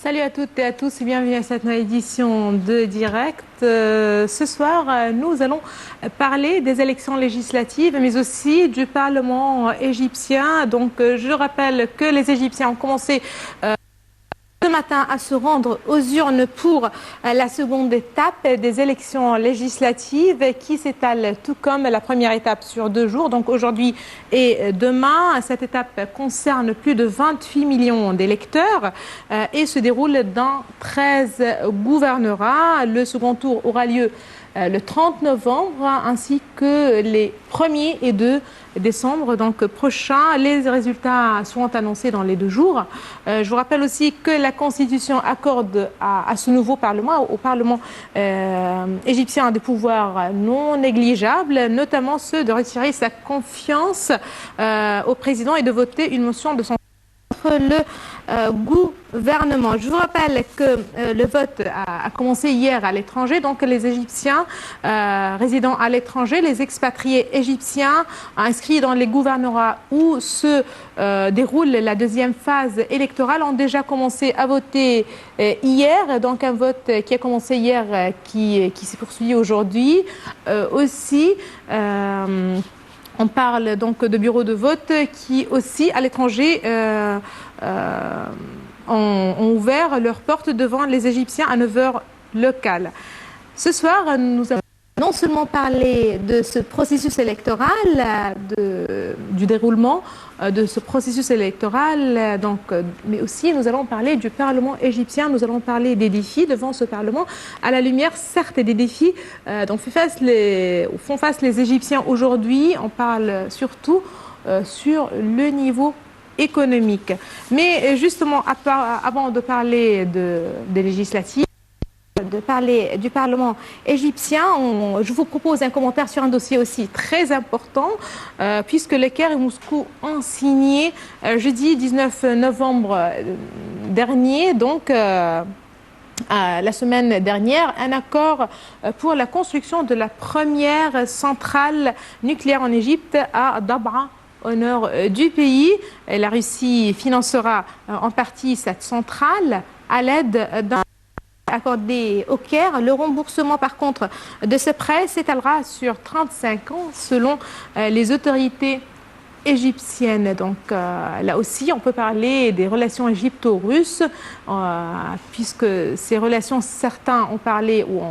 Salut à toutes et à tous et bienvenue à cette nouvelle édition de Direct. Ce soir, nous allons parler des élections législatives, mais aussi du Parlement égyptien. Donc, je rappelle que les Égyptiens ont commencé ce matin à se rendre aux urnes pour la seconde étape des élections législatives qui s'étale tout comme la première étape sur 2 jours, donc aujourd'hui et demain. Cette étape concerne plus de 28 millions d'électeurs et se déroule dans 13 gouvernorats. Le second tour aura lieu le 30 novembre ainsi que les 1er et 2 décembre donc prochains. Les résultats seront annoncés dans les 2 jours. Je vous rappelle aussi que la Constitution accorde à ce nouveau Parlement, au Parlement égyptien, des pouvoirs non négligeables, notamment ceux de retirer sa confiance au président et de voter une motion de censure contre le gouvernement. Je vous rappelle que le vote a commencé hier à l'étranger, donc les Égyptiens résidant à l'étranger, les expatriés égyptiens inscrits dans les gouvernorats où se déroule la deuxième phase électorale ont déjà commencé à voter hier, donc un vote qui a commencé hier qui s'est poursuivi aujourd'hui aussi. On parle donc de bureaux de vote qui aussi à l'étranger ont ouvert leurs portes devant les Égyptiens à 9 h locales. Ce soir, nous allons non seulement parler de ce processus électoral, du déroulement de ce processus électoral, mais aussi nous allons parler du Parlement égyptien, nous allons parler des défis devant ce Parlement, à la lumière certes des défis dont font face les Égyptiens aujourd'hui. On parle surtout sur le niveau économique. Mais justement, avant de parler des législatives, de parler du Parlement égyptien, je vous propose un commentaire sur un dossier aussi très important, puisque le Caire et Moscou ont signé jeudi 19 novembre dernier, donc la semaine dernière, un accord pour la construction de la première centrale nucléaire en Égypte à Dabra, au nord du pays. Et la Russie financera en partie cette centrale à l'aide d'un accordé au Caire. Le remboursement par contre de ce prêt s'étalera sur 35 ans selon les autorités égyptiennes. Donc là aussi on peut parler des relations égypto-russes puisque ces relations, certains ont parlé ou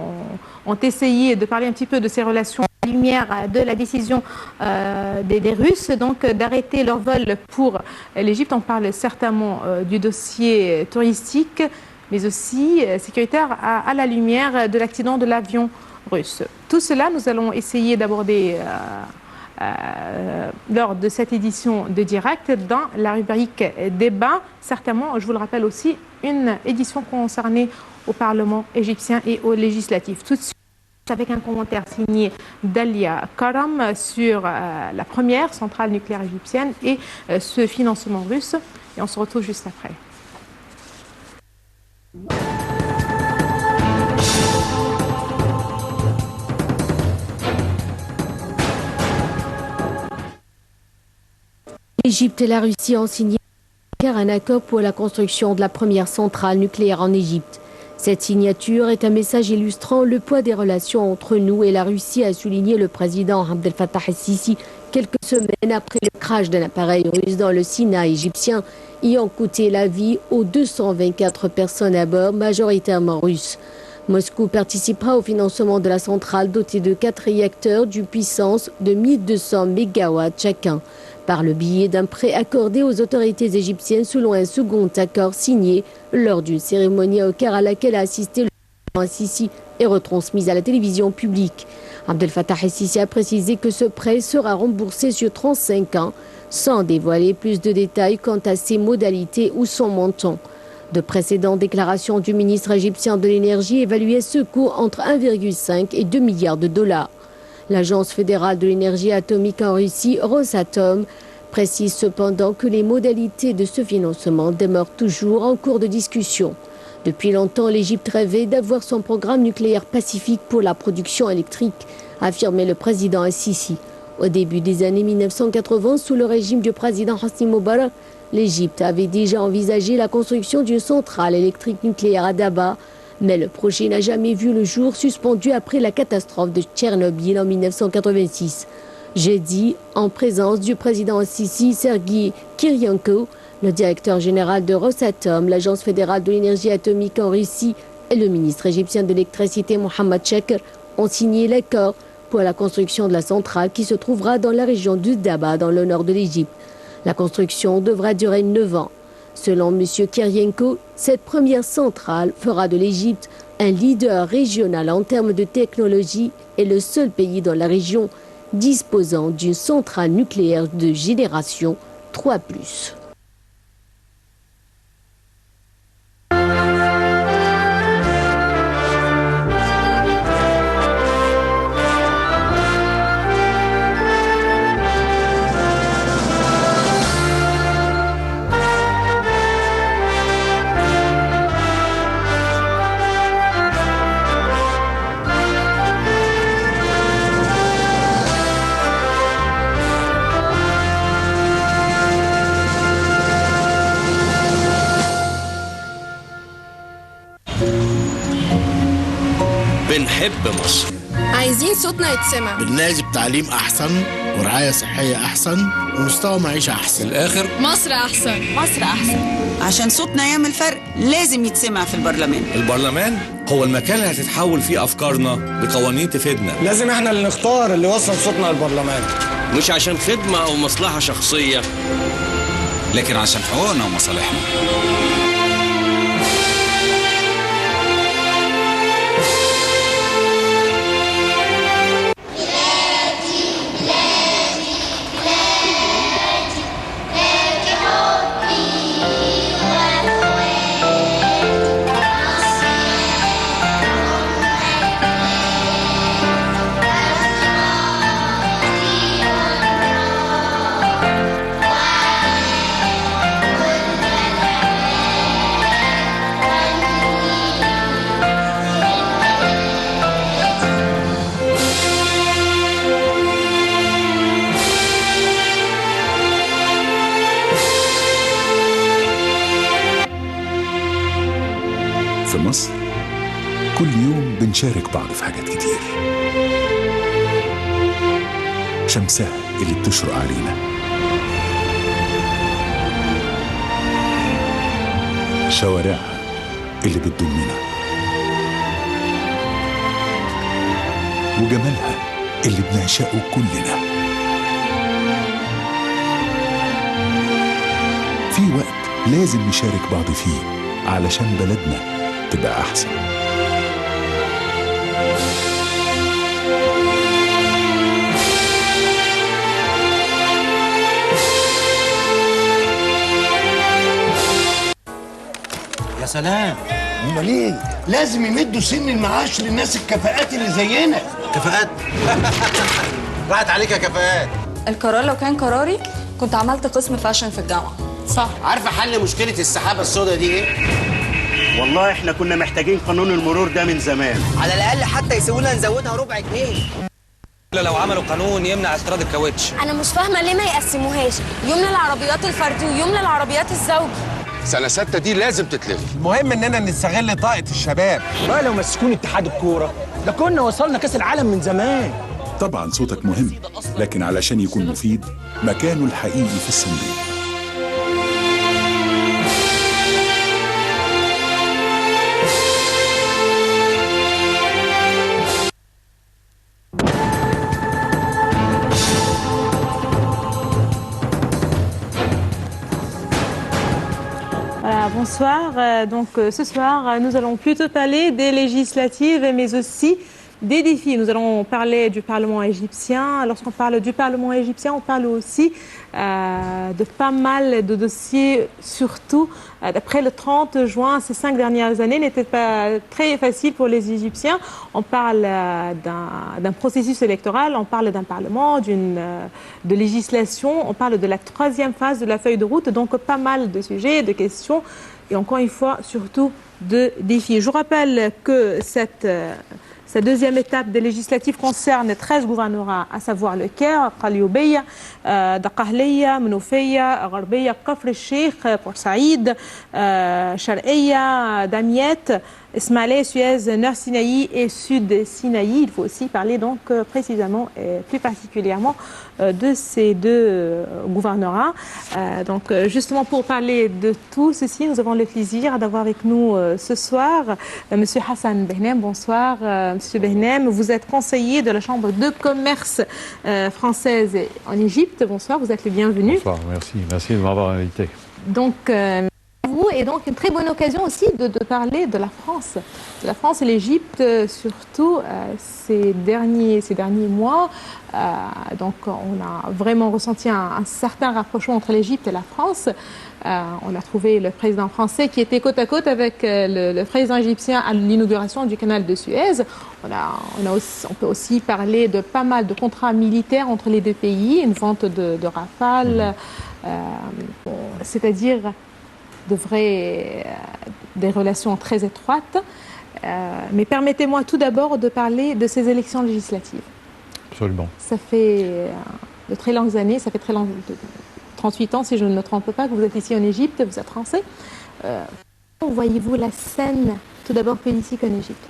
ont essayé de parler un petit peu de ces relations à la lumière de la décision des Russes donc d'arrêter leur vol pour l'Égypte. On parle certainement du dossier touristique, mais aussi sécuritaire à la lumière de l'accident de l'avion russe. Tout cela, nous allons essayer d'aborder lors de cette édition de Direct dans la rubrique débat. Certainement, je vous le rappelle aussi, une édition concernée au Parlement égyptien et aux législatives. Tout de suite, avec un commentaire signé Dalia Karam sur la première centrale nucléaire égyptienne et ce financement russe. Et on se retrouve juste après. L'Égypte et la Russie ont signé un accord pour la construction de la première centrale nucléaire en Égypte. Cette signature est un message illustrant le poids des relations entre nous et la Russie, a souligné le président Abdel Fattah el-Sisi quelques semaines après le crash d'un appareil russe dans le Sinaï égyptien, ayant coûté la vie aux 224 personnes à bord, majoritairement russes. Moscou participera au financement de la centrale dotée de 4 réacteurs d'une puissance de 1200 MW chacun, par le biais d'un prêt accordé aux autorités égyptiennes selon un second accord signé lors d'une cérémonie au Caire à laquelle a assisté le président Sisi et retransmise à la télévision publique. Abdel Fattah el-Sisi a précisé que ce prêt sera remboursé sur 35 ans, sans dévoiler plus de détails quant à ses modalités ou son montant. De précédentes déclarations du ministre égyptien de l'énergie évaluaient ce coût entre 1,5 et 2 milliards de dollars. L'Agence fédérale de l'énergie atomique en Russie, Rosatom, précise cependant que les modalités de ce financement demeurent toujours en cours de discussion. Depuis longtemps, l'Égypte rêvait d'avoir son programme nucléaire pacifique pour la production électrique, a affirmé le président el-Sisi. Au début des années 1980, sous le régime du président Hosni Moubarak, L'Égypte avait déjà envisagé la construction d'une centrale électrique nucléaire à Daba, mais le projet n'a jamais vu le jour, suspendu après la catastrophe de Tchernobyl en 1986. Jeudi, en présence du président Sisi, Sergueï Kiryenko, le directeur général de Rosatom, l'agence fédérale de l'énergie atomique en Russie, et le ministre égyptien de l'électricité Mohamed Chakr ont signé l'accord pour la construction de la centrale qui se trouvera dans la région de Daba, dans le nord de l'Égypte. La construction devra durer 9 ans. Selon M. Kiryenko, cette première centrale fera de l'Égypte un leader régional en termes de technologie et le seul pays dans la région disposant d'une centrale nucléaire de génération 3+. بنحب مصر. عايزين صوتنا يتسمع. بنلاقي تعليم أحسن ورعاية صحية أحسن ومستوى معيشة أحسن. الآخر مصر أحسن. مصر أحسن. عشان صوتنا يعمل فرق لازم يتسمع في البرلمان. البرلمان هو المكان اللي هتتحول فيه أفكارنا بقوانين تفيدنا. لازم احنا اللي نختار اللي يوصل صوتنا للبرلمان. مش عشان خدمة أو مصلحة شخصية، لكن عشان حقوقنا ومصالحنا. في مصر كل يوم بنشارك بعض في حاجات كتير. شمسها اللي بتشرق علينا، شوارعها اللي بتضمنا، وجمالها اللي بنعشقه كلنا. في وقت لازم نشارك بعض فيه علشان بلدنا تبقى أحسن. يا سلام، امال ايه؟ لازم يمدوا سن المعاش للناس الكفاءات اللي زينا. كفاءات؟ راحت عليك يا كفاءات. القرار لو كان قراري كنت عملت قسم فاشن في الجامعة. صح. عارفة حل مشكلة السحابة السوداء دي ايه؟ والله احنا كنا محتاجين قانون المرور ده من زمان. على الاقل حتى يسيبونا نزودها ربع جنيه. لو عملوا قانون يمنع استيراد الكاوتش. انا مش فاهمه ليه ما يقسموهاش، يوم للعربيات الفردي ويوم للعربيات الزوجي. سنة 6 دي لازم تتلغي. المهم اننا نستغل طاقة الشباب. بقى لو مسكون اتحاد الكورة ده كنا وصلنا كاس العالم من زمان. طبعا صوتك مهم، لكن علشان يكون مفيد مكانه الحقيقي في الصندوق. Bonsoir. Donc ce soir, nous allons plutôt parler des législatives, mais aussi des défis. Nous allons parler du Parlement égyptien. Lorsqu'on parle du Parlement égyptien, on parle aussi de pas mal de dossiers, surtout d'après le 30 juin. Ces 5 dernières années n'étaient pas très faciles pour les Égyptiens. On parle d'un processus électoral, on parle d'un Parlement, de législation, on parle de la 3e phase de la feuille de route. Donc pas mal de sujets, de questions et encore une fois, surtout de défis. Je vous rappelle que Cette deuxième étape des législatives concerne 13 gouvernorats, à savoir le Caire, Qalioubia, Daqahliya, Mnoufeya, Gharbiya, Kafr el-Sheikh, Port Saïd, Shar'ia, Damiette, Ismaïlia, Suez, Nord Sinaï et Sud Sinaï. Il faut aussi parler donc précisément et plus particulièrement de ces deux gouvernorats. Donc justement pour parler de tout ceci, nous avons le plaisir d'avoir avec nous ce soir Monsieur Hassan Behnem. Bonsoir Monsieur Behnem, vous êtes conseiller de la Chambre de commerce française en Égypte. Bonsoir, vous êtes le bienvenu. Bonsoir, merci de m'avoir invité. Donc vous, et donc une très bonne occasion aussi de parler de la France et l'Égypte, surtout ces derniers mois. Donc on a vraiment ressenti un certain rapprochement entre l'Égypte et la France. On a trouvé le président français qui était côte à côte avec le président égyptien à l'inauguration du canal de Suez. On peut aussi parler de pas mal de contrats militaires entre les deux pays, une vente de Rafale, c'est-à-dire des relations très étroites. Mais permettez-moi tout d'abord de parler de ces élections législatives. Absolument. Ça fait de très longues années, 38 ans si je ne me trompe pas, que vous êtes ici en Égypte, vous êtes français. Comment voyez-vous la scène, tout d'abord politique en Égypte?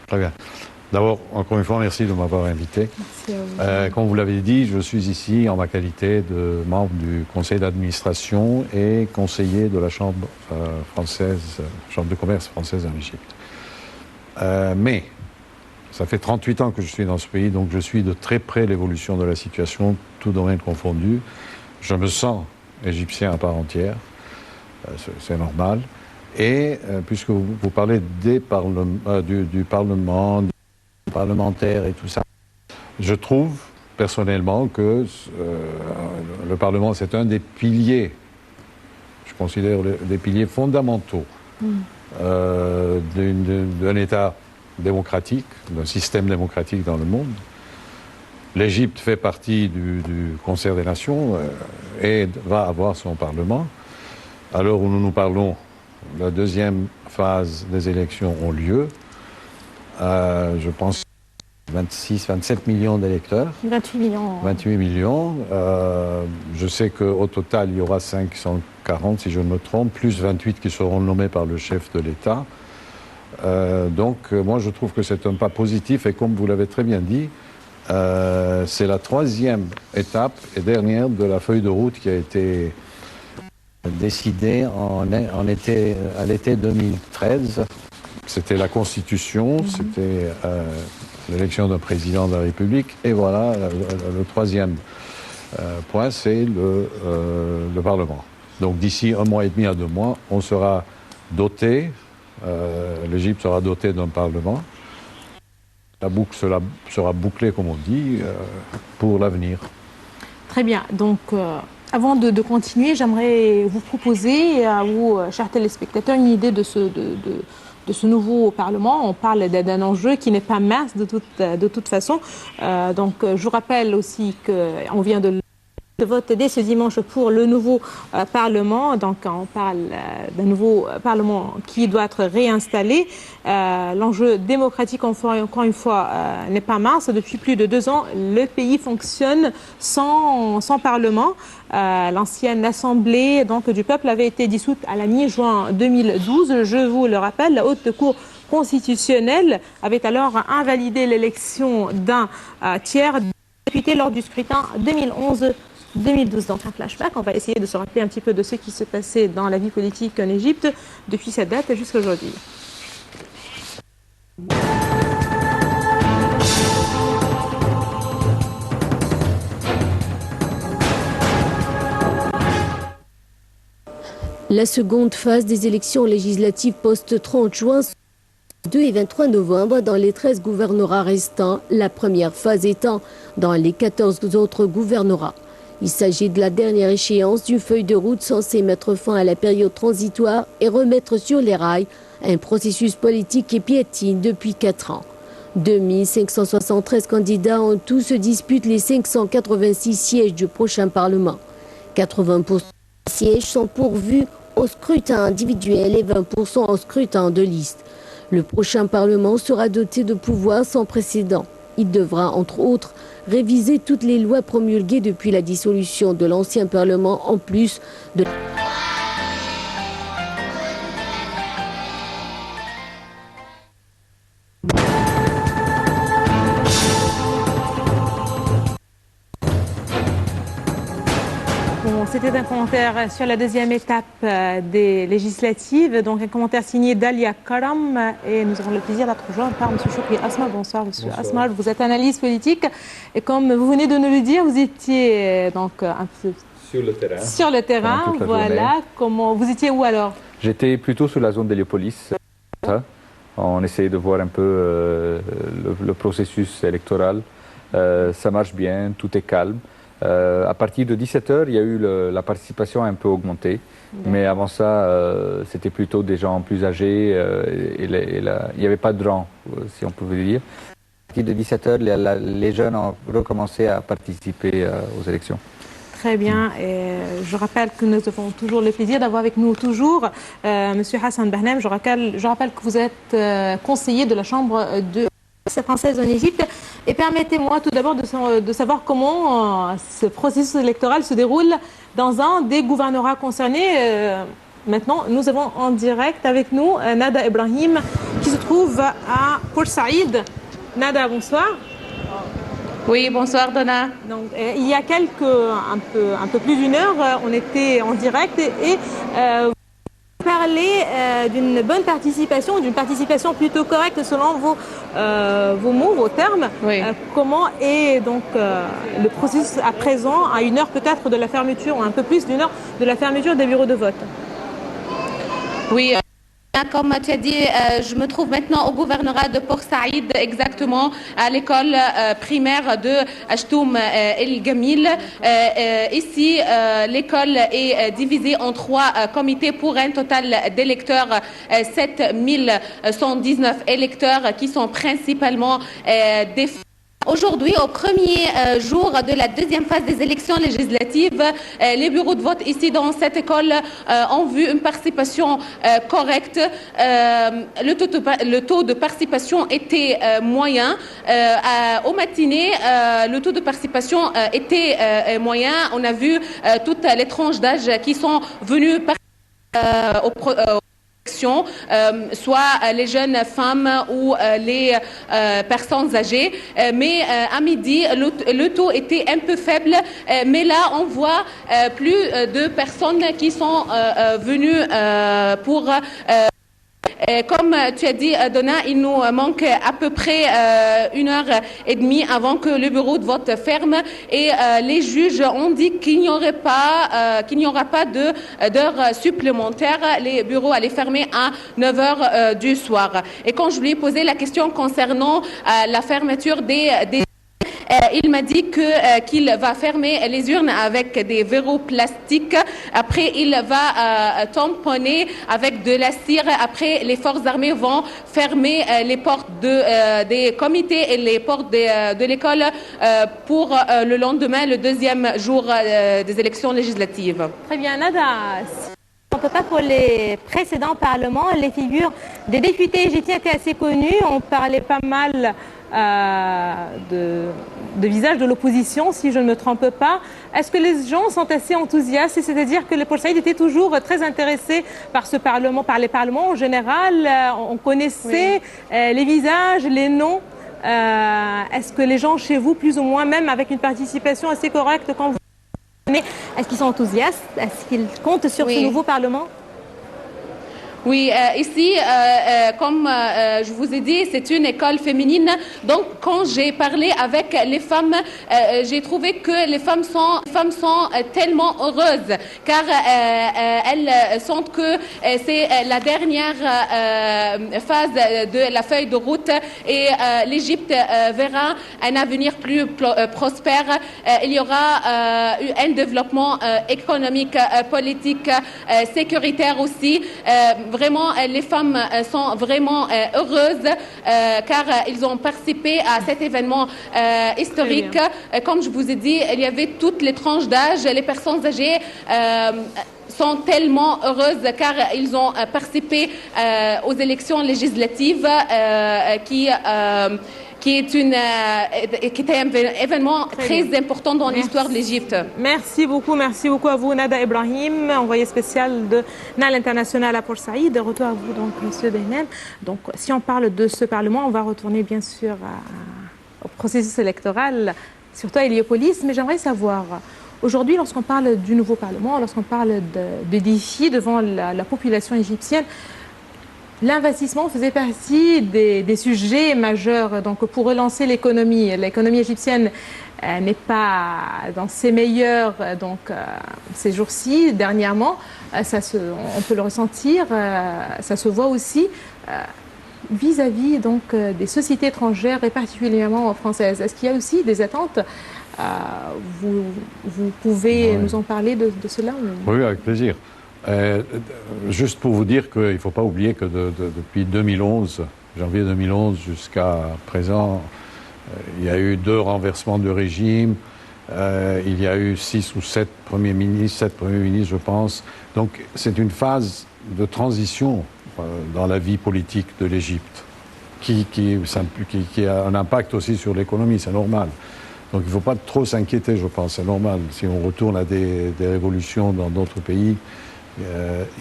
Très bien. D'abord, encore une fois, merci de m'avoir invité. Merci à vous. Comme vous l'avez dit, je suis ici en ma qualité de membre du conseil d'administration et conseiller de la Chambre de commerce française en Égypte. Mais ça fait 38 ans que je suis dans ce pays, donc je suis de très près l'évolution de la situation, tout domaine confondu. Je me sens égyptien à part entière, c'est normal. Et puisque vous parlez du Parlement, parlementaire et tout ça, je trouve personnellement que le Parlement, c'est un des piliers, je considère des piliers fondamentaux d'un État démocratique, d'un système démocratique dans le monde. L'Égypte fait partie du Concert des Nations et va avoir son Parlement. À l'heure où nous parlons, la deuxième phase des élections ont lieu. Je pense 27 millions d'électeurs. 28 millions. 28 millions. Je sais qu'au total, il y aura 540, si je ne me trompe, plus 28 qui seront nommés par le chef de l'État. Donc, moi, je trouve que c'est un pas positif. Et comme vous l'avez très bien dit, c'est la troisième étape et dernière de la feuille de route qui a été décidée à l'été 2013. C'était la Constitution, c'était l'élection d'un président de la République. Et voilà, le troisième point, c'est le Parlement. Donc d'ici 1 mois et demi à 2 mois, on sera doté, l'Égypte sera dotée d'un Parlement. La boucle sera bouclée, comme on dit, pour l'avenir. Très bien. Donc, avant de continuer, j'aimerais vous proposer, à vous, chers téléspectateurs, une idée de ce nouveau Parlement. On parle d'un enjeu qui n'est pas mince de toute façon. Donc, je vous rappelle aussi qu'on vient de vote dès ce dimanche pour le nouveau Parlement. Donc, on parle d'un nouveau Parlement qui doit être réinstallé. L'enjeu démocratique, encore une fois, n'est pas mince. Depuis plus de 2 ans, le pays fonctionne sans Parlement. L'ancienne Assemblée du peuple avait été dissoute à la mi-juin 2012. Je vous le rappelle, la Haute Cour constitutionnelle avait alors invalidé l'élection d'un tiers des députés lors du scrutin 2011-2012. Donc un flashback, on va essayer de se rappeler un petit peu de ce qui se passait dans la vie politique en Égypte depuis cette date jusqu'à aujourd'hui. La seconde phase des élections législatives post-30 juin, 2 et 23 novembre dans les 13 gouvernorats restants, la première phase étant dans les 14 autres gouvernorats. Il s'agit de la dernière échéance d'une feuille de route censée mettre fin à la période transitoire et remettre sur les rails un processus politique qui piétine depuis 4 ans. 2573 candidats en tout se disputent les 586 sièges du prochain Parlement. 80% des sièges sont pourvus au scrutin individuel et 20% au scrutin de liste. Le prochain Parlement sera doté de pouvoirs sans précédent. Il devra, entre autres, réviser toutes les lois promulguées depuis la dissolution de l'ancien Parlement, en plus de... C'était un commentaire sur la deuxième étape des législatives, donc un commentaire signé Dalia Karam, et nous avons le plaisir d'être rejoints par M. Choukri Asma. Bonsoir M. Asma, vous êtes analyste politique et comme vous venez de nous le dire, vous étiez donc un peu sur le terrain. Sur le terrain, voilà. Comment vous étiez où alors? J'étais plutôt sur la zone d'Héliopolis. On essayait de voir un peu le processus électoral. Ça marche bien, tout est calme. À partir de 17h, il y a eu la participation un peu augmentée. Mais avant ça, c'était plutôt des gens plus âgés. Il n'y avait pas de rang, si on pouvait dire. À partir de 17h, les jeunes ont recommencé à participer aux élections. Très bien. Et je rappelle que nous avons toujours le plaisir d'avoir avec nous toujours M. Hassan Bahnem. Je rappelle que vous êtes conseiller de la Chambre de française en Égypte. Et permettez-moi tout d'abord de savoir comment ce processus électoral se déroule dans un des gouvernorats concernés. Maintenant, nous avons en direct avec nous Nada Ibrahim qui se trouve à Port Saïd. Nada, bonsoir. Oui, bonsoir Donna. Donc, il y a un peu plus d'une heure, on était en direct et parler d'une bonne participation, d'une participation plutôt correcte selon vos mots, vos termes. Oui. Comment est donc le processus à présent, à une heure peut-être de la fermeture, ou un peu plus d'une heure de la fermeture des bureaux de vote? Oui. Comme tu as dit, je me trouve maintenant au gouvernorat de Port Saïd, exactement à l'école primaire de Ashtoum El Gamil. Ici, l'école est divisée en 3 comités pour un total d'électeurs, 7119 électeurs qui sont principalement des... Aujourd'hui, au premier jour de la deuxième phase des élections législatives, les bureaux de vote ici dans cette école ont vu une participation correcte. Le taux de participation était moyen. Au matinée, le taux de participation était moyen. On a vu toutes les tranches d'âge qui sont venues soit les jeunes femmes ou les personnes âgées. Mais à midi, le taux était un peu faible. Mais là, on voit plus de personnes qui sont venues pour... Comme tu as dit, Donna, il nous manque à peu près 1h30 avant que le bureau de vote ferme et les juges ont dit qu'il n'y aura pas d'heures supplémentaires. Les bureaux allaient fermer à 9h du soir. Et quand je lui ai posé la question concernant la fermeture des il m'a dit qu'il va fermer les urnes avec des verrous plastiques. Après, il va tamponner avec de la cire. Après, les forces armées vont fermer les portes des comités et les portes de l'école pour le lendemain, le deuxième jour des élections législatives. Très bien, Nada. On ne peut pas pour les précédents parlements, les figures des députés égyptiens étaient assez connues. On parlait pas mal de visage de l'opposition, si je ne me trompe pas. Est-ce que les gens sont assez enthousiastes? C'est-à-dire que le Port Saïd était toujours très intéressé par ce Parlement, par les parlements en général. On connaissait les visages, les noms. Est-ce que les gens chez vous, plus ou moins, même avec une participation assez correcte, quand vous est-ce qu'ils sont enthousiastes? Est-ce qu'ils comptent sur ce nouveau Parlement? Oui, ici, comme je vous ai dit, c'est une école féminine. Donc, quand j'ai parlé avec les femmes, j'ai trouvé que les femmes sont tellement heureuses, car elles sentent que c'est la dernière phase de la feuille de route et l'Égypte verra un avenir plus prospère. Il y aura un développement économique, politique, sécuritaire aussi. vraiment, les femmes sont vraiment heureuses car ils ont participé à cet événement historique. Comme je vous ai dit, il y avait toutes les tranches d'âge, les personnes âgées sont tellement heureuses car ils ont participé aux élections législatives qui était un événement très important dans l'histoire de l'Égypte. Merci beaucoup à vous, Nada Ibrahim, envoyé spécial de NAL International à Port Saïd. De retour à vous, donc, Monsieur Behnam. Donc, si on parle de ce Parlement, on va retourner bien sûr au processus électoral, surtout à Héliopolis, mais j'aimerais savoir, aujourd'hui, lorsqu'on parle du nouveau Parlement, lorsqu'on parle de défis devant la population égyptienne, l'investissement faisait partie des sujets majeurs donc, pour relancer l'économie. L'économie égyptienne n'est pas dans ses meilleurs ces jours-ci, dernièrement. On peut le ressentir, ça se voit aussi vis-à-vis donc, des sociétés étrangères et particulièrement françaises. Est-ce qu'il y a aussi des attentes? Vous pouvez nous en parler de cela? Oui, avec plaisir. Juste pour vous dire qu'il ne faut pas oublier que depuis 2011, janvier 2011 jusqu'à présent, il y a eu 2 renversements de régime, il y a eu 6 ou 7 premiers ministres, je pense. Donc c'est une phase de transition dans la vie politique de l'Égypte qui a un impact aussi sur l'économie, c'est normal. Donc il ne faut pas trop s'inquiéter, je pense, c'est normal. Si on retourne à des révolutions dans d'autres pays,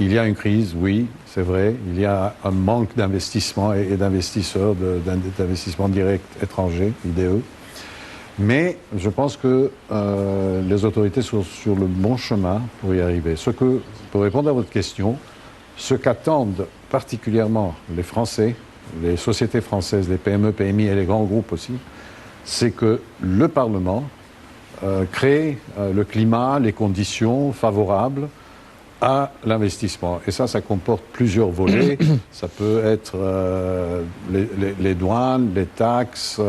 il y a une crise, oui, c'est vrai. Il y a un manque d'investissement et d'investisseurs, d'investissements directs étrangers, IDE. Mais je pense que les autorités sont sur le bon chemin pour y arriver. Pour répondre à votre question, ce qu'attendent particulièrement les Français, les sociétés françaises, les PME, PMI et les grands groupes aussi, c'est que le Parlement crée le climat, les conditions favorables à l'investissement. Et ça comporte plusieurs volets. Ça peut être les douanes, les taxes,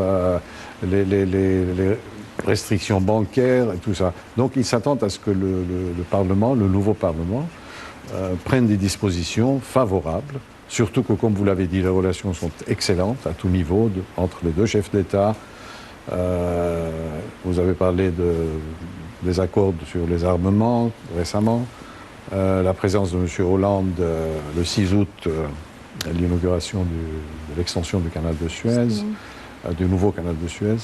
les restrictions bancaires et tout ça. Donc ils s'attendent à ce que le Parlement, le nouveau Parlement, prenne des dispositions favorables. Surtout que, comme vous l'avez dit, les relations sont excellentes à tout niveau entre les 2 chefs d'État. Vous avez parlé des accords sur les armements récemment. La présence de M. Hollande le 6 août, l'inauguration de l'extension du canal de Suez, du nouveau canal de Suez.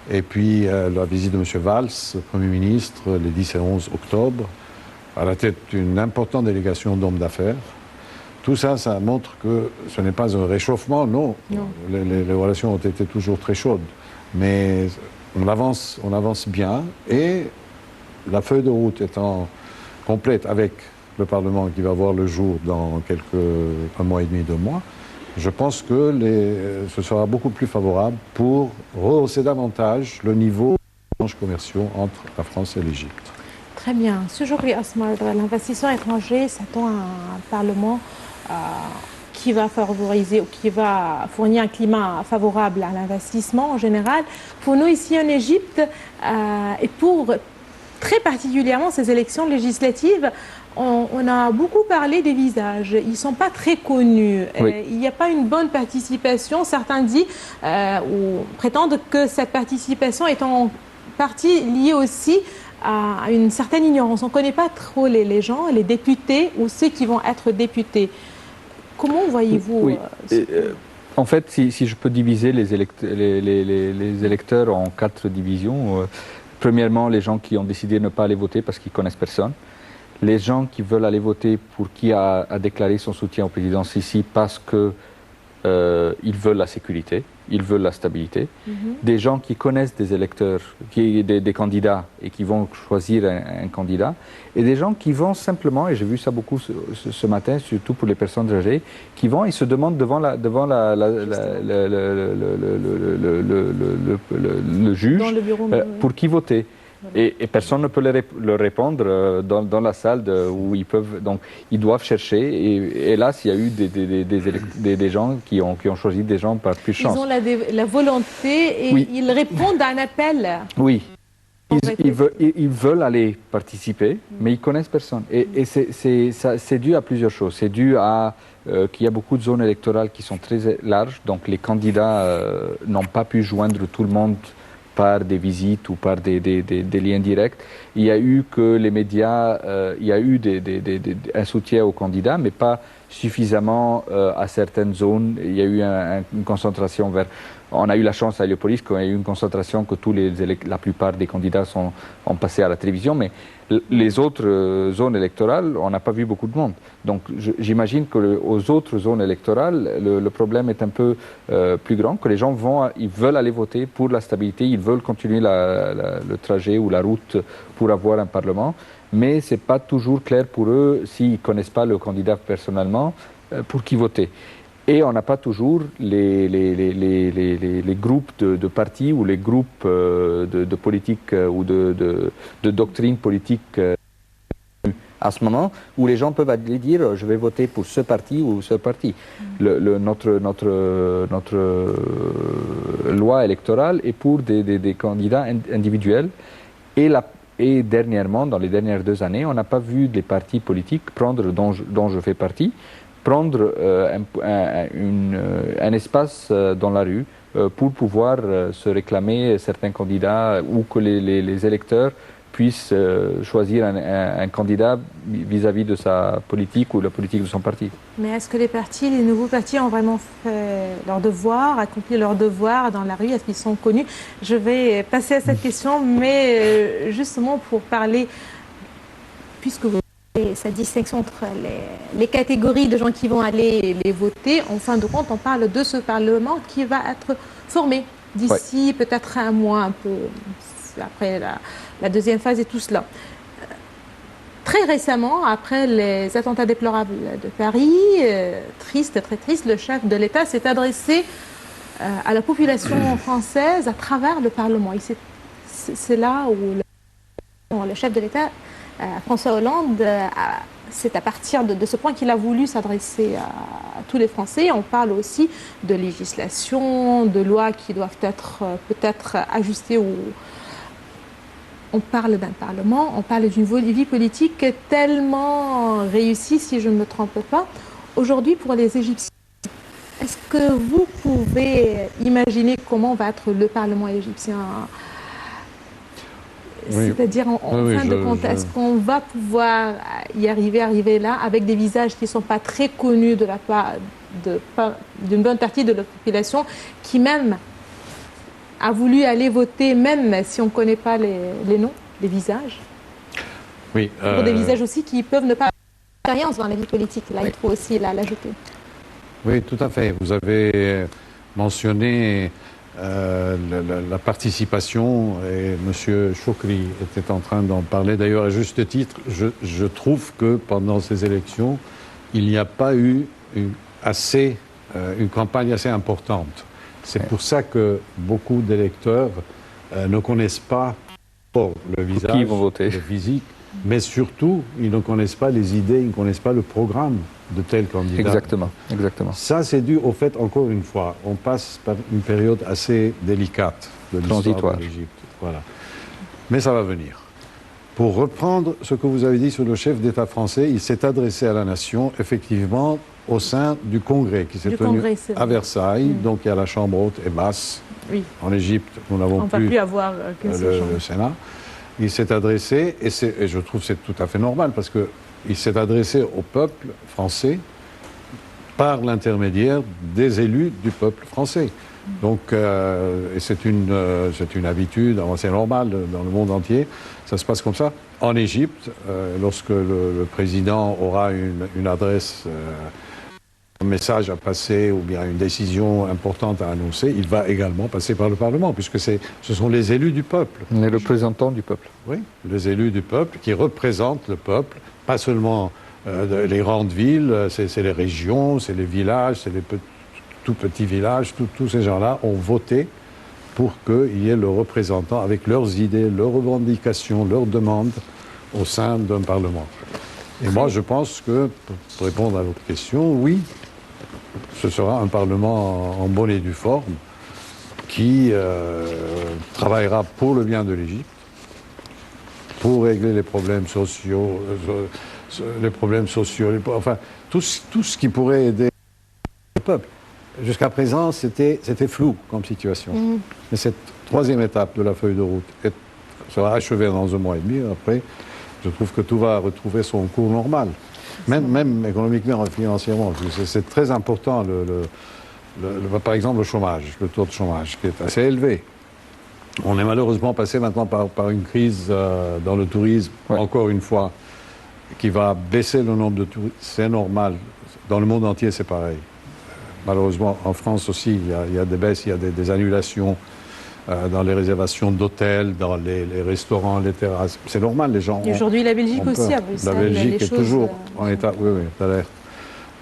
Et puis la visite de M. Valls, le Premier ministre, les 10 et 11 octobre, à la tête d'une importante délégation d'hommes d'affaires. Tout ça, ça montre que ce n'est pas un réchauffement, non. Les relations ont été toujours très chaudes. Mais on avance bien et la feuille de route étant complète avec le Parlement qui va voir le jour dans un mois et demi, 2 mois, je pense que ce sera beaucoup plus favorable pour rehausser davantage le niveau d'échanges commerciaux entre la France et l'Égypte. Très bien. Aujourd'hui, Asmar, l'investissement étranger s'attend à un Parlement qui va favoriser ou qui va fournir un climat favorable à l'investissement en général. Pour nous ici en Égypte et pour très particulièrement ces élections législatives, on a beaucoup parlé des visages. Ils ne sont pas très connus. Oui. Il n'y a pas une bonne participation. Certains disent ou prétendent que cette participation est en partie liée aussi à une certaine ignorance. On ne connaît pas trop les gens, les députés ou ceux qui vont être députés. Comment voyez-vous En fait, si je peux diviser les électeurs en 4 divisions. Premièrement, les gens qui ont décidé de ne pas aller voter parce qu'ils ne connaissent personne. Les gens qui veulent aller voter pour qui a déclaré son soutien au président Sisi parce qu'ils veulent la sécurité, ils veulent la stabilité. Des gens qui connaissent des électeurs, des candidats et qui vont choisir un candidat. Et des gens qui vont simplement, et j'ai vu ça beaucoup ce matin, surtout pour les personnes âgées, qui vont et se demandent devant le juge dans le bureau, pour qui voter. Et personne ne peut leur répondre dans la salle où ils peuvent. Donc, ils doivent chercher. Et hélas, il y a eu des gens qui ont choisi des gens par plus chance. Ils ont la volonté et oui. Ils répondent à un appel. Oui. Ils veulent aller participer, mais ils connaissent personne. Et c'est dû à plusieurs choses. C'est dû à qu'il y a beaucoup de zones électorales qui sont très larges, donc les candidats n'ont pas pu joindre tout le monde par des visites ou par des liens directs. Il y a eu que les médias, il y a eu un soutien aux candidats, mais pas suffisamment à certaines zones. Il y a eu une concentration vers... On a eu la chance à Héliopolis qu'il y a eu une concentration que la plupart des candidats ont passé à la télévision, mais les autres zones électorales, on n'a pas vu beaucoup de monde. Donc j'imagine qu'aux autres zones électorales, le problème est un peu plus grand, que les gens ils veulent aller voter pour la stabilité, ils veulent continuer le trajet ou la route pour avoir un parlement, mais ce n'est pas toujours clair pour eux, s'ils ne connaissent pas le candidat personnellement, pour qui voter. Et on n'a pas toujours les groupes de partis ou les groupes de politique ou de doctrine politique à ce moment où les gens peuvent aller dire je vais voter pour ce parti ou ce parti. Notre loi électorale est pour des candidats individuels et dernièrement, dans les dernières 2 années, on n'a pas vu les partis politiques prendre, dont je fais partie, prendre un espace dans la rue pour pouvoir se réclamer certains candidats ou que les électeurs puissent choisir un candidat vis-à-vis de sa politique ou de la politique de son parti. Mais est-ce que les nouveaux partis ont vraiment fait leur devoir, accompli leur devoir dans la rue? Est-ce qu'ils sont connus? Je vais passer à cette question, mais justement pour parler, puisque vous avez cette distinction entre les catégories de gens qui vont aller les voter, en fin de compte, on parle de ce Parlement qui va être formé d'ici peut-être un mois, un peu après la deuxième phase et tout cela. Très récemment, après les attentats déplorables de Paris, triste, très triste, le chef de l'État s'est adressé à la population française à travers le Parlement. C'est là où le chef de l'État, François Hollande, c'est à partir de ce point qu'il a voulu s'adresser à tous les Français. On parle aussi de législation, de lois qui doivent être peut-être ajustées ou... On parle d'un Parlement, on parle d'une vie politique tellement réussie, si je ne me trompe pas. Aujourd'hui, pour les Égyptiens, est-ce que vous pouvez imaginer comment va être le Parlement égyptien? Oui. C'est-à-dire, en fin de compte, est-ce qu'on va pouvoir arriver là avec des visages qui ne sont pas très connus de la part d'une bonne partie de la population qui même a voulu aller voter, même si on ne connaît pas les noms, les visages. Oui. Pour des visages aussi qui peuvent ne pas avoir d'expérience dans la vie politique. Là, il faut aussi l'ajouter. Oui, tout à fait. Vous avez mentionné la participation, et M. Choukri était en train d'en parler. D'ailleurs, à juste titre, je trouve que pendant ces élections, il n'y a pas eu une campagne assez importante. C'est pour ça que beaucoup d'électeurs ne connaissent pas le visage, le physique, mais surtout, ils ne connaissent pas les idées, ils ne connaissent pas le programme de tel candidat. Exactement, exactement. Ça, c'est dû au fait, encore une fois, on passe par une période assez délicate de l'histoire de l'Égypte. Voilà. Mais ça va venir. Pour reprendre ce que vous avez dit sur le chef d'État français, il s'est adressé à la nation, effectivement, au sein du Congrès qui s'est tenu à Versailles. Donc il y a la chambre haute et basse. Oui. En Égypte, nous n'avons plus avoir le Sénat. Il s'est adressé, et je trouve que c'est tout à fait normal, parce qu'il s'est adressé au peuple français par l'intermédiaire des élus du peuple français. Donc c'est une habitude, c'est normal dans le monde entier, ça se passe comme ça. En Égypte, lorsque le président aura une adresse, un message à passer ou bien une décision importante à annoncer, il va également passer par le Parlement, puisque ce sont les élus du peuple. Les représentants du peuple. Oui, les élus du peuple qui représentent le peuple, pas seulement les grandes villes, c'est les régions, c'est les villages, c'est les tout petits villages, tous ces gens-là ont voté pour qu'il y ait le représentant avec leurs idées, leurs revendications, leurs demandes au sein d'un Parlement. Et moi, je pense que, pour répondre à votre question, oui, ce sera un Parlement en bonne et due forme qui travaillera pour le bien de l'Égypte pour régler les problèmes sociaux, enfin, tout ce qui pourrait aider le peuple. Jusqu'à présent, c'était flou comme situation. Mais cette troisième étape de la feuille de route sera achevée dans 1 mois et demi. Après, je trouve que tout va retrouver son cours normal. Même économiquement et financièrement. C'est très important, par exemple, le chômage, le taux de chômage, qui est assez élevé. On est malheureusement passé maintenant par une crise dans le tourisme, encore une fois, qui va baisser le nombre de touristes. C'est normal. Dans le monde entier, c'est pareil. Malheureusement, en France aussi, il y a des baisses, il y a des annulations dans les réservations d'hôtels, dans les restaurants, les terrasses. C'est normal, les gens. Et aujourd'hui, la Belgique aussi a Bruxelles. La Belgique est toujours en état. Oui, d'alerte.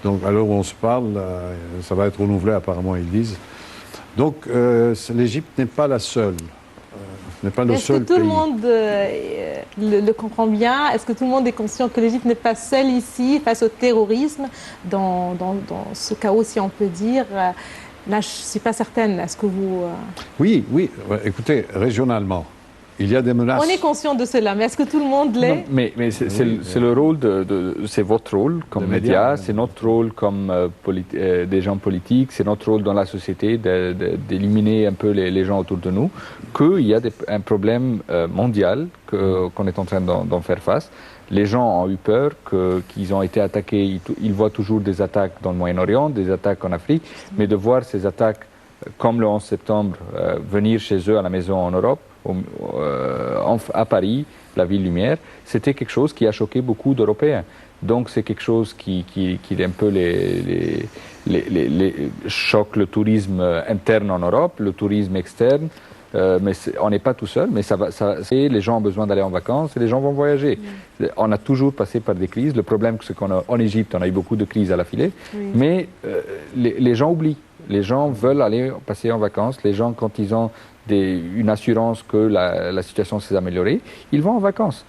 Donc, à l'heure où on se parle, ça va être renouvelé, apparemment, ils disent. Donc, l'Égypte n'est pas la seule. Est-ce que tout le monde le comprend bien? Est-ce que tout le monde est conscient que l'Égypte n'est pas seule ici face au terrorisme, dans ce chaos, si on peut dire? Là, je ne suis pas certaine. Est-ce que vous... Oui. Écoutez, régionalement, il y a des menaces. On est conscient de cela, mais est-ce que tout le monde l'est? Mais c'est le rôle c'est votre rôle comme média, c'est notre rôle comme des gens politiques, c'est notre rôle dans la société d'éliminer un peu les gens autour de nous, qu'il y a un problème mondial qu'on est en train d'en faire face. Les gens ont eu peur qu'ils ont été attaqués, ils voient toujours des attaques dans le Moyen-Orient, des attaques en Afrique, mais de voir ces attaques comme le 11 septembre venir chez eux à la maison en Europe, à Paris, la ville lumière, c'était quelque chose qui a choqué beaucoup d'Européens. Donc c'est quelque chose qui un peu choque le tourisme interne en Europe, le tourisme externe. Mais on n'est pas tout seul, mais les gens ont besoin d'aller en vacances et les gens vont voyager. On a toujours passé par des crises. Le problème, c'est qu'en Égypte, on a eu beaucoup de crises à la filée, mais les gens oublient. Les gens veulent aller passer en vacances. Les gens, quand ils ont une assurance que la situation s'est améliorée, ils vont en vacances.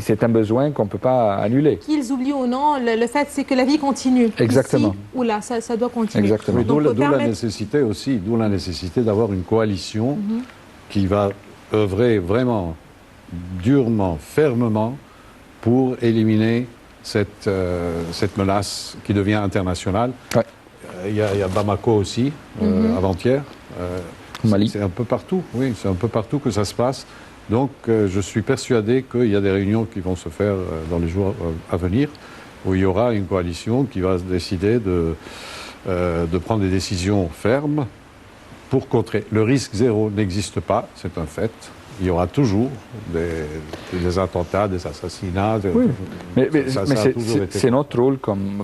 C'est un besoin qu'on ne peut pas annuler. Qu'ils oublient ou non, le fait c'est que la vie continue. Exactement. Ici, ou là, ça doit continuer. Exactement. D'où la nécessité aussi, d'avoir une coalition qui va œuvrer vraiment durement, fermement pour éliminer cette menace qui devient internationale. Ouais. Il y a Bamako aussi, avant-hier. Mali. C'est un peu partout, oui, c'est un peu partout que ça se passe. Donc, je suis persuadé qu'il y a des réunions qui vont se faire dans les jours à venir, où il y aura une coalition qui va décider de prendre des décisions fermes pour contrer. Le risque zéro n'existe pas, c'est un fait. Il y aura toujours des attentats, des assassinats. Oui. Mais c'est notre rôle comme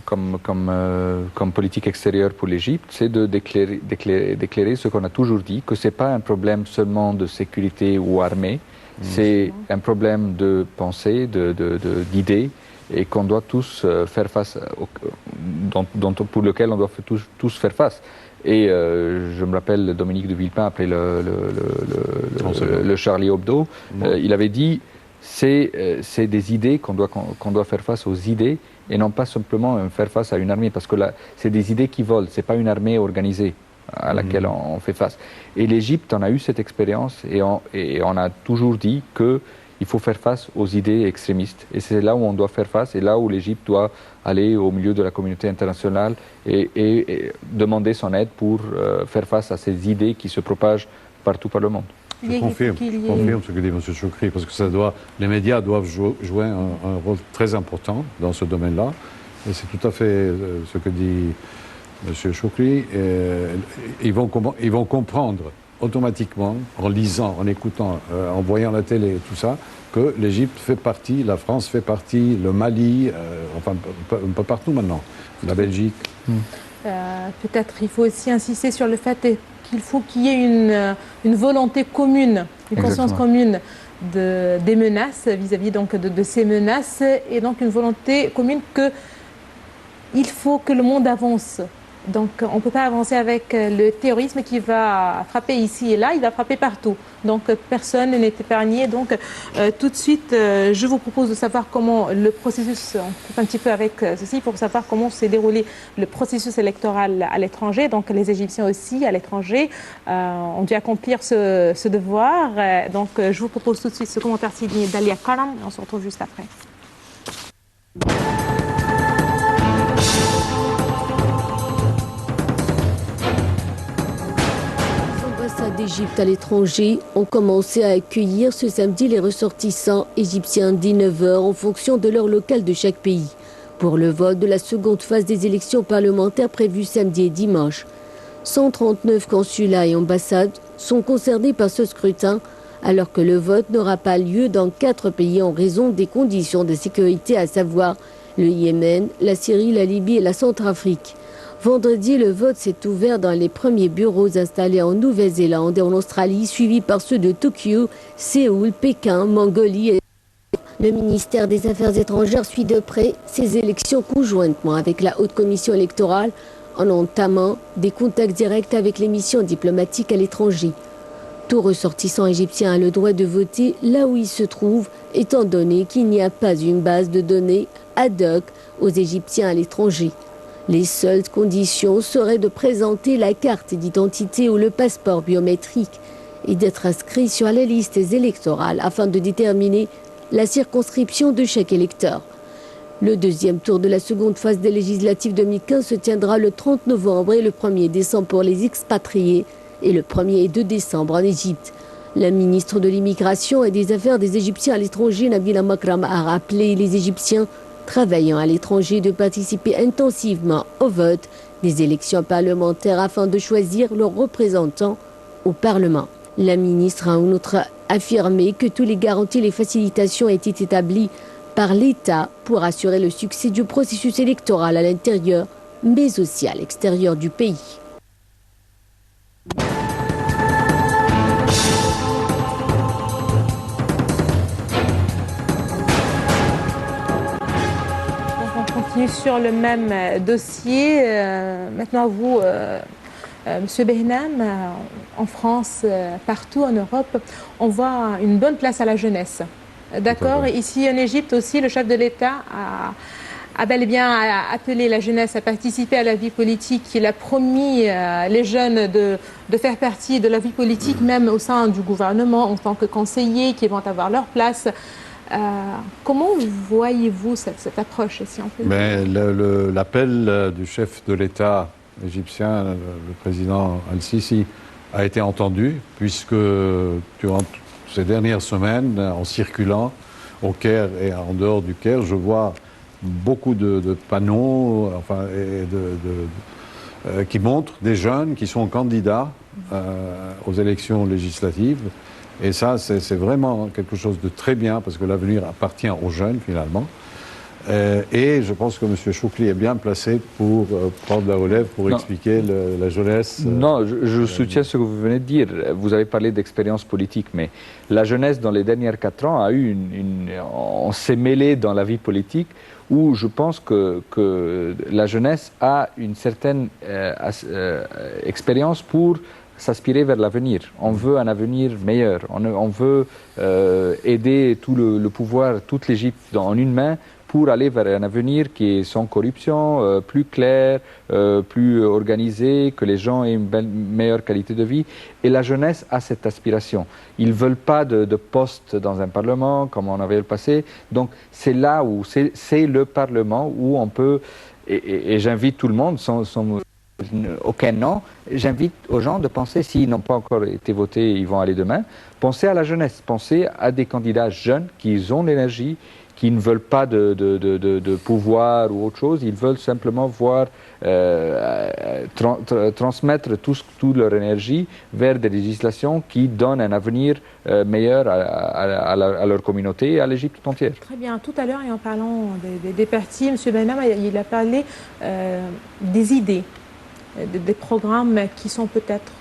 politique extérieure pour l'Égypte, c'est d'éclairer ce qu'on a toujours dit, que ce n'est pas un problème seulement de sécurité ou armée, c'est un problème de pensée, d'idées, et qu'on doit tous faire face, pour lequel on doit tous faire face. Et je me rappelle, Dominique de Villepin, après le Charlie Hebdo, il avait dit c'est des idées qu'on doit faire face aux idées et non pas simplement faire face à une armée, parce que là, c'est des idées qui volent, c'est pas une armée organisée à laquelle on fait face. Et l'Égypte en a eu cette expérience et on a toujours dit qu'il faut faire face aux idées extrémistes. Et c'est là où on doit faire face et là où l'Égypte doit aller au milieu de la communauté internationale et demander son aide pour faire face à ces idées qui se propagent partout par le monde. Je confirme ce que dit M. Choukri, parce que les médias doivent jouer un rôle très important dans ce domaine-là. Et c'est tout à fait ce que dit M. Choukri. Ils vont comprendre automatiquement, en lisant, en écoutant, en voyant la télé et tout ça, que l'Égypte fait partie, la France fait partie, le Mali, enfin un peu partout maintenant, la Belgique. Peut-être il faut aussi insister sur le fait qu'il faut qu'il y ait une volonté commune, une conscience commune des menaces vis-à-vis donc de ces menaces et donc une volonté commune qu'il faut que le monde avance Donc on ne peut pas avancer avec le terrorisme qui va frapper ici et là, il va frapper partout. Donc personne n'est épargné. Donc tout de suite, je vous propose de savoir comment le processus, on coupe un petit peu avec ceci pour savoir comment s'est déroulé le processus électoral à l'étranger. Donc les Égyptiens aussi à l'étranger ont dû accomplir ce devoir. Donc je vous propose tout de suite ce commentaire signé Dalia Karam et on se retrouve juste après. D'Égypte à l'étranger ont commencé à accueillir ce samedi les ressortissants égyptiens dès 9h en fonction de l'heure locale de chaque pays pour le vote de la seconde phase des élections parlementaires prévues samedi et dimanche. 139 consulats et ambassades sont concernés par ce scrutin alors que le vote n'aura pas lieu dans 4 pays en raison des conditions de sécurité, à savoir le Yémen, la Syrie, la Libye et la Centrafrique. Vendredi, le vote s'est ouvert dans les premiers bureaux installés en Nouvelle-Zélande et en Australie, suivis par ceux de Tokyo, Séoul, Pékin, Mongolie et... Le ministère des Affaires étrangères suit de près ces élections conjointement avec la Haute Commission électorale en entamant des contacts directs avec les missions diplomatiques à l'étranger. Tout ressortissant égyptien a le droit de voter là où il se trouve, étant donné qu'il n'y a pas une base de données ad hoc aux Égyptiens à l'étranger. Les seules conditions seraient de présenter la carte d'identité ou le passeport biométrique et d'être inscrit sur les listes électorales afin de déterminer la circonscription de chaque électeur. Le deuxième tour de la seconde phase des législatives 2015 se tiendra le 30 novembre et le 1er décembre pour les expatriés et le 1er et 2 décembre en Égypte. La ministre de l'Immigration et des Affaires des Égyptiens à l'étranger, Nabila Makram, a rappelé les Égyptiens travaillant à l'étranger de participer intensivement au vote des élections parlementaires afin de choisir leurs représentants au Parlement. La ministre a en outre affirmé que toutes les garanties et les facilitations étaient établies par l'État pour assurer le succès du processus électoral à l'intérieur, mais aussi à l'extérieur du pays. Sur le même dossier, maintenant vous, Monsieur Behnam, en France, partout en Europe, on voit une bonne place à la jeunesse. D'accord. Ici en Égypte aussi, le chef de l'État a bel et bien appelé la jeunesse à participer à la vie politique. Il a promis les jeunes de faire partie de la vie politique, même au sein du gouvernement, en tant que conseillers, qui vont avoir leur place. Comment voyez-vous cette approche, si on peut dire? L'appel du chef de l'État égyptien, le président Al-Sisi, a été entendu, puisque durant ces dernières semaines, en circulant au Caire et en dehors du Caire, je vois beaucoup de panneaux qui montrent des jeunes qui sont candidats aux élections législatives. Et ça, c'est vraiment quelque chose de très bien, parce que l'avenir appartient aux jeunes, finalement. Et je pense que M. Choukli est bien placé pour prendre la relève, pour expliquer la jeunesse. Non, je soutiens ce que vous venez de dire. Vous avez parlé d'expérience politique, mais la jeunesse, dans les dernières 4 ans, on s'est mêlé dans la vie politique, où je pense que la jeunesse a une certaine expérience pour s'aspirer vers l'avenir. On veut un avenir meilleur. On veut aider tout le pouvoir, toute l'Égypte en une main pour aller vers un avenir qui est sans corruption, plus clair, plus organisé, que les gens aient une meilleure qualité de vie. Et la jeunesse a cette aspiration. Ils ne veulent pas de poste dans un parlement comme on avait le passé. Donc c'est là où c'est le parlement où on peut, et j'invite tout le monde, sans aucun nom, j'invite aux gens de penser, s'ils n'ont pas encore été votés, ils vont aller demain, pensez à la jeunesse, pensez à des candidats jeunes qui ont l'énergie, qui ne veulent pas de pouvoir ou autre chose, ils veulent simplement voir transmettre toute leur énergie vers des législations qui donnent un avenir meilleur à leur communauté et à l'Égypte tout entière. Très bien. Tout à l'heure, et en parlant des partis, M. Behnam, il a parlé des idées, des programmes qui sont peut-être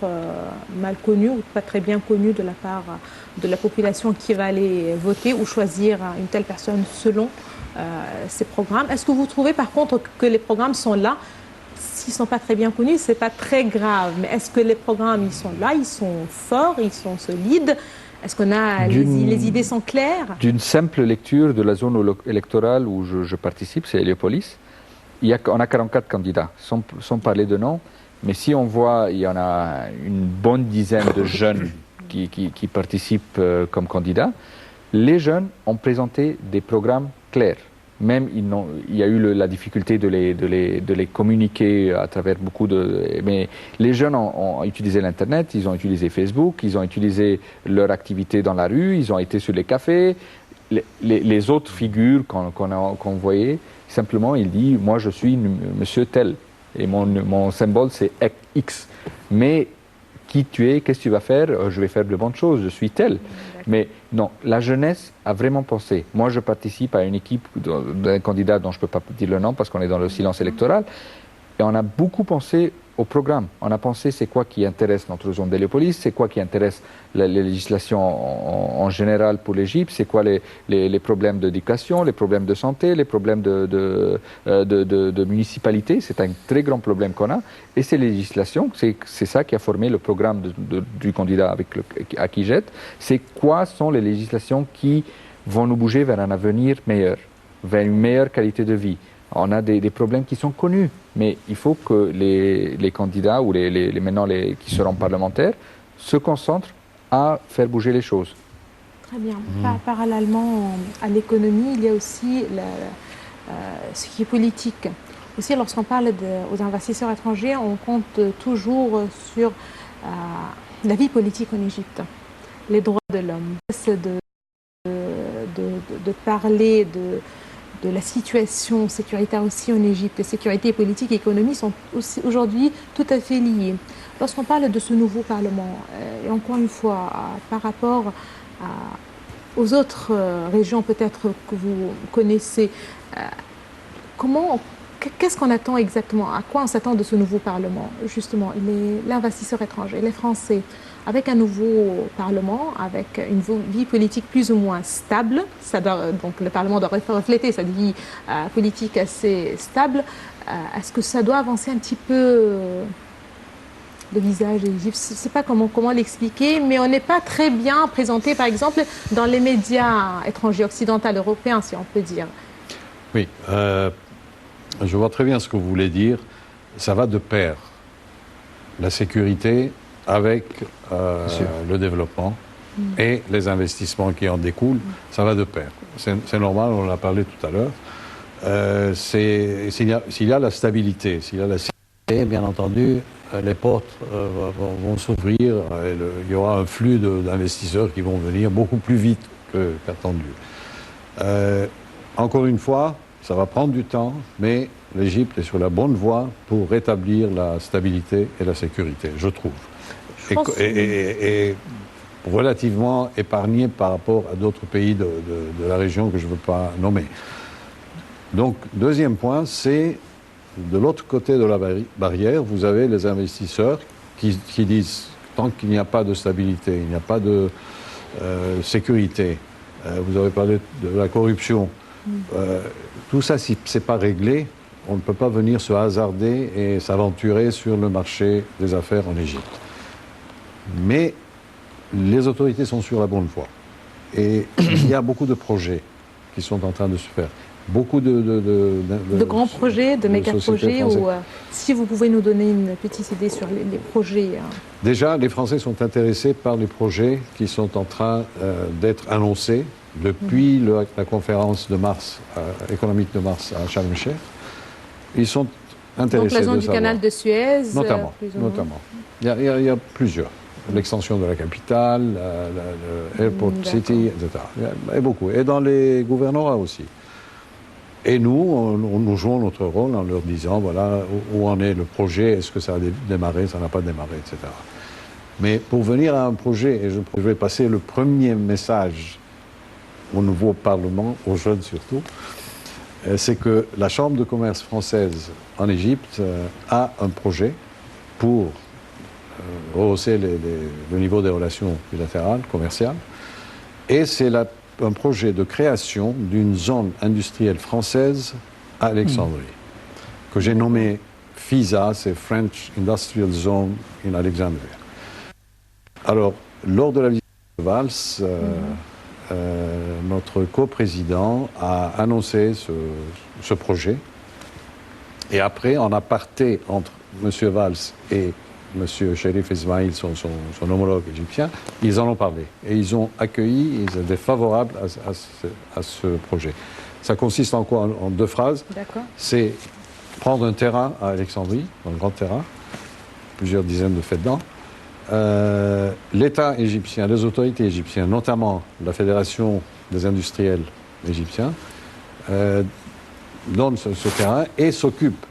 mal connus ou pas très bien connus de la part de la population qui va aller voter ou choisir une telle personne selon ces programmes. Est-ce que vous trouvez par contre que les programmes sont là? s'ils ne sont pas très bien connus, ce n'est pas très grave. Mais est-ce que les programmes, ils sont là, ils sont forts, ils sont solides? Est-ce qu'on a les idées sont claires? D'une simple lecture de la zone électorale où je participe, c'est Héliopolis, on a 44 candidats, sans parler de nom. Mais si on voit, il y en a une bonne dizaine de jeunes qui participent comme candidats. Les jeunes ont présenté des programmes clairs. Même il y a eu la difficulté de les communiquer à travers beaucoup de... Mais les jeunes ont utilisé l'Internet, ils ont utilisé Facebook, ils ont utilisé leur activité dans la rue, ils ont été sur les cafés. Les autres figures qu'on voyait, simplement, il dit « Moi, je suis monsieur tel et mon symbole, c'est X. » Mais qui tu es, qu'est-ce que tu vas faire? Je vais faire de bonnes choses, je suis tel. Mais non, la jeunesse a vraiment pensé. Moi, je participe à une équipe d'un candidat dont je ne peux pas dire le nom parce qu'on est dans le silence électoral. Et on a beaucoup pensé au programme. On a pensé c'est quoi qui intéresse notre zone d'Héliopolis, c'est quoi qui intéresse les législations en général pour l'Égypte, c'est quoi les problèmes d'éducation, les problèmes de santé, les problèmes de municipalité. C'est un très grand problème qu'on a. Et ces législations, c'est ça qui a formé le programme du candidat à qui jette. C'est quoi sont les législations qui vont nous bouger vers un avenir meilleur, vers une meilleure qualité de vie. On a des problèmes qui sont connus, mais il faut que les candidats ou maintenant qui seront parlementaires se concentrent à faire bouger les choses. Très bien. Parallèlement à l'économie, il y a aussi ce qui est politique. Aussi, lorsqu'on parle aux investisseurs étrangers, on compte toujours sur la vie politique en Égypte, les droits de l'homme. C'est de parler de la situation sécuritaire aussi en Égypte. Sécurité, politique et économie sont aujourd'hui tout à fait liées. Lorsqu'on parle de ce nouveau Parlement, et encore une fois, par rapport aux autres régions peut-être que vous connaissez, qu'est-ce qu'on attend exactement? À quoi on s'attend de ce nouveau Parlement? Justement, l'investisseur étranger, les Français, avec un nouveau Parlement, avec une vie politique plus ou moins stable, donc le Parlement doit refléter cette vie politique assez stable, est-ce que ça doit avancer un petit peu le visage de l'Égypte? Je ne sais pas comment l'expliquer, mais on n'est pas très bien présenté, par exemple, dans les médias étrangers, occidentaux, européens, si on peut dire. Oui, je vois très bien ce que vous voulez dire. Ça va de pair. La sécurité avec le développement et les investissements qui en découlent, ça va de pair. C'est normal, on en a parlé tout à l'heure. S'il y a la stabilité, bien entendu, les portes vont s'ouvrir, il y aura un flux d'investisseurs qui vont venir beaucoup plus vite qu'attendu. Encore une fois, ça va prendre du temps, mais l'Égypte est sur la bonne voie pour rétablir la stabilité et la sécurité, je trouve. Et relativement épargné par rapport à d'autres pays de la région que je ne veux pas nommer. Donc, deuxième point, c'est de l'autre côté de la barrière, vous avez les investisseurs qui disent tant qu'il n'y a pas de stabilité, il n'y a pas de sécurité, vous avez parlé de la corruption, tout ça, si ce n'est pas réglé, on ne peut pas venir se hasarder et s'aventurer sur le marché des affaires en Égypte. Mais les autorités sont sur la bonne voie. Et il y a beaucoup de projets qui sont en train de se faire. Beaucoup de grands projets, de méga-projets, ou si vous pouvez nous donner une petite idée sur les projets. Déjà, les Français sont intéressés par les projets qui sont en train d'être annoncés depuis la conférence de mars, économique de mars à Sharm el-Sheikh. Ils sont intéressés. Donc la zone du canal de Suez. Notamment. Il y a plusieurs. L'extension de la capitale, l'Airport City, etc. Il y a beaucoup. Et dans les gouvernorats aussi. Et nous jouons notre rôle en leur disant, voilà, où en est le projet, est-ce que ça a démarré, ça n'a pas démarré, etc. Mais pour venir à un projet, et je vais passer le premier message au nouveau Parlement, aux jeunes surtout, c'est que la Chambre de commerce française en Égypte a un projet pour rehausser le niveau des relations bilatérales, commerciales, et c'est un projet de création d'une zone industrielle française à Alexandrie, que j'ai nommé FISA, c'est French Industrial Zone in Alexandria. Alors, lors de la visite de Valls, notre coprésident a annoncé ce projet. Et après, en aparté entre M. Valls et M. Cherif Ismail, son homologue égyptien, ils en ont parlé. Et ils ont accueilli, ils étaient favorables à ce projet. Ça consiste en quoi? En 2 phrases. C'est prendre un terrain à Alexandrie, un grand terrain, plusieurs dizaines de fêtes-dents. L'État égyptien, les autorités égyptiennes, notamment la Fédération des industriels égyptiens, donnent ce terrain et s'occupent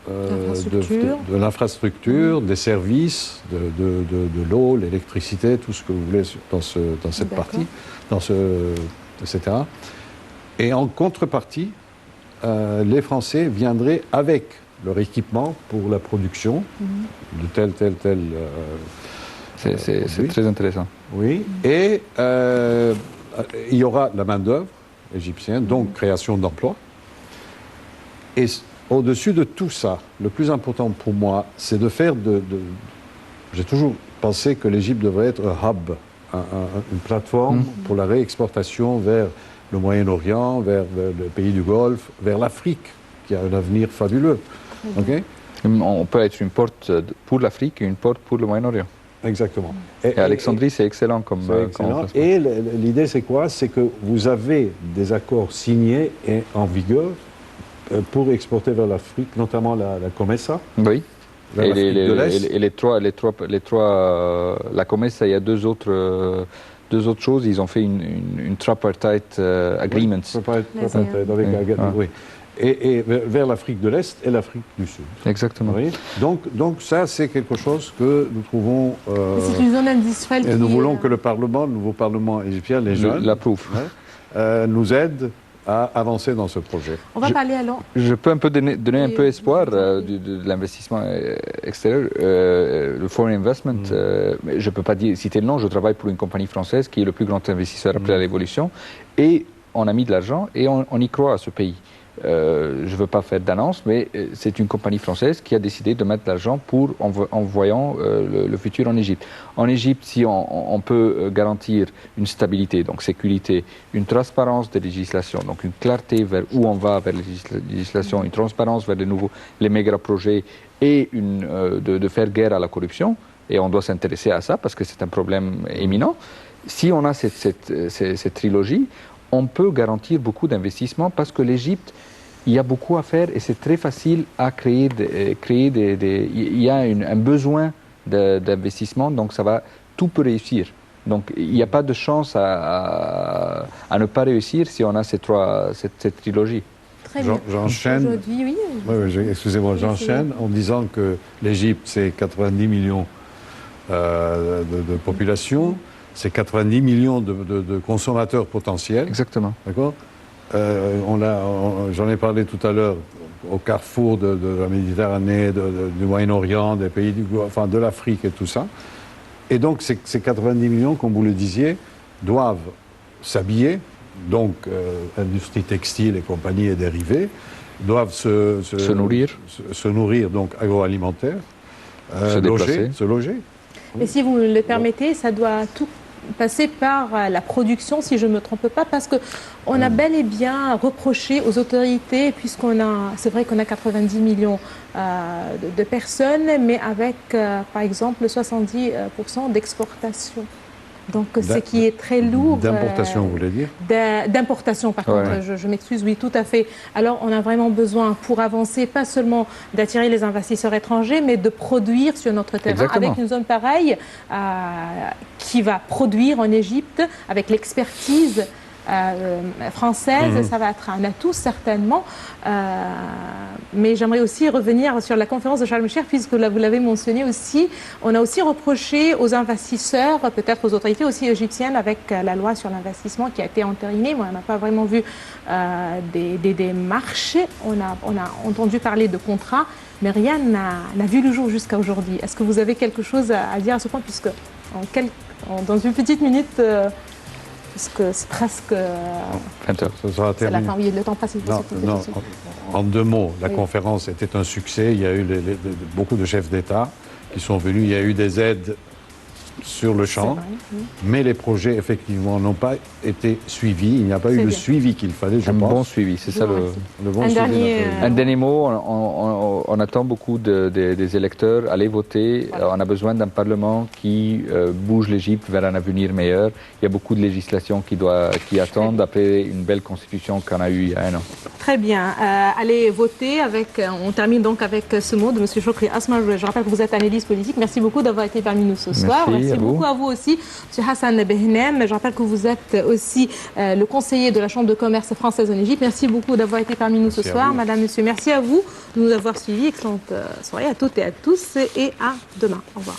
de l'infrastructure, des services, de l'eau, l'électricité, tout ce que vous voulez dans cette partie, etc. Et en contrepartie, les Français viendraient avec leur équipement pour la production de tel. C'est très intéressant. Oui, et il y aura la main-d'œuvre égyptienne, donc création d'emplois. Et au-dessus de tout ça, le plus important pour moi, c'est de faire J'ai toujours pensé que l'Égypte devrait être un hub, une plateforme pour la réexportation vers le Moyen-Orient, vers le pays du Golfe, vers l'Afrique, qui a un avenir fabuleux. Okay? On peut être une porte pour l'Afrique et une porte pour le Moyen-Orient. Exactement. Et Alexandrie, c'est excellent comme... Et l'idée, c'est quoi? C'est que vous avez des accords signés et en vigueur pour exporter vers l'Afrique, notamment la Comesa. Oui. Et les trois, la Comesa, il y a deux autres choses. Ils ont fait une tripartite agreement. Oui. Et vers l'Afrique de l'Est et l'Afrique du Sud. Exactement. Oui. Donc ça, c'est quelque chose que nous trouvons... c'est une zone industrielle. Et nous voulons que le nouveau Parlement égyptien, les jeunes, l'approuve, nous aide à avancer dans ce projet. On va parler alors... Je peux un peu donner un peu espoir de l'investissement extérieur, le foreign investment. Je ne peux pas citer le nom, je travaille pour une compagnie française qui est le plus grand investisseur après la Révolution. Et on a mis de l'argent et on y croit à ce pays. Je ne veux pas faire d'annonce, mais c'est une compagnie française qui a décidé de mettre de l'argent en voyant le futur en Égypte. En Égypte, si on peut garantir une stabilité, donc sécurité, une transparence des législations, donc une clarté vers où on va vers les législations, une transparence vers les méga-projets et de faire guerre à la corruption, et on doit s'intéresser à ça parce que c'est un problème éminent. Si on a cette trilogie, on peut garantir beaucoup d'investissements parce que l'Égypte, il y a beaucoup à faire et c'est très facile à créer il y a un besoin d'investissement, donc tout peut réussir. Donc il n'y a pas de chance à ne pas réussir si on a cette trilogie. Très bien. J'enchaîne. Excusez-moi, j'enchaîne en disant que l'Égypte, c'est 90 millions de population. C'est 90 millions de consommateurs potentiels. Exactement. D'accord. J'en ai parlé tout à l'heure, au carrefour de la Méditerranée, du Moyen-Orient, des pays de l'Afrique et tout ça. Et donc, ces 90 millions, comme vous le disiez, doivent s'habiller, donc industrie textile et compagnie et dérivés, doivent se nourrir, donc agroalimentaire, se loger. Et si vous le permettez, ça doit tout passer par la production, si je ne me trompe pas, parce qu'on a bel et bien reproché aux autorités, c'est vrai qu'on a 90 millions de personnes, mais avec, par exemple, 70% d'exportation. Donc, ce qui est très lourd. D'importation, vous voulez dire? D'importation, par contre, je m'excuse, oui, tout à fait. Alors, on a vraiment besoin, pour avancer, pas seulement d'attirer les investisseurs étrangers, mais de produire sur notre terrain. Exactement. Avec une zone pareille qui va produire en Égypte, avec l'expertise française, ça va être un atout certainement. Mais j'aimerais aussi revenir sur la conférence de Sharm el-Sheikh, puisque vous l'avez mentionné aussi. On a aussi reproché aux investisseurs, peut-être aux autorités aussi égyptiennes, avec la loi sur l'investissement qui a été entérinée, mais on n'a pas vraiment vu des marchés. On a entendu parler de contrats, mais rien n'a vu le jour jusqu'à aujourd'hui. Est-ce que vous avez quelque chose à dire à ce point, puisque dans une petite minute... Parce que c'est presque... 20 heures. Ce sera C'est la terminé. fin, oui, le temps passe. Non, en 2 mots, la Oui. conférence était un succès. Il y a eu beaucoup de chefs d'État qui sont venus. Il y a eu des aides sur le champ, mais les projets, effectivement, n'ont pas été suivis. Il n'y a pas eu le suivi qu'il fallait, je pense. Un bon suivi, c'est ça le bon Un suivi. dernier, Un dernier mot, on attend beaucoup des électeurs. Allez voter. On a besoin d'un Parlement qui bouge l'Égypte vers un avenir meilleur. Il y a beaucoup de législation qui attendent après une belle constitution qu'on a eue il y a 1 an. Très bien. Allez voter. On termine donc avec ce mot de M. Chokri Asmar. Je rappelle que vous êtes analyste politique. Merci beaucoup d'avoir été parmi nous ce soir. Merci beaucoup à vous aussi, M. Hassan Behnem. Je rappelle que vous êtes aussi le conseiller de la Chambre de commerce française en Égypte. Merci beaucoup d'avoir été parmi nous ce soir. Madame, Monsieur, merci à vous de nous avoir suivis. Excellente soirée à toutes et à tous et à demain. Au revoir.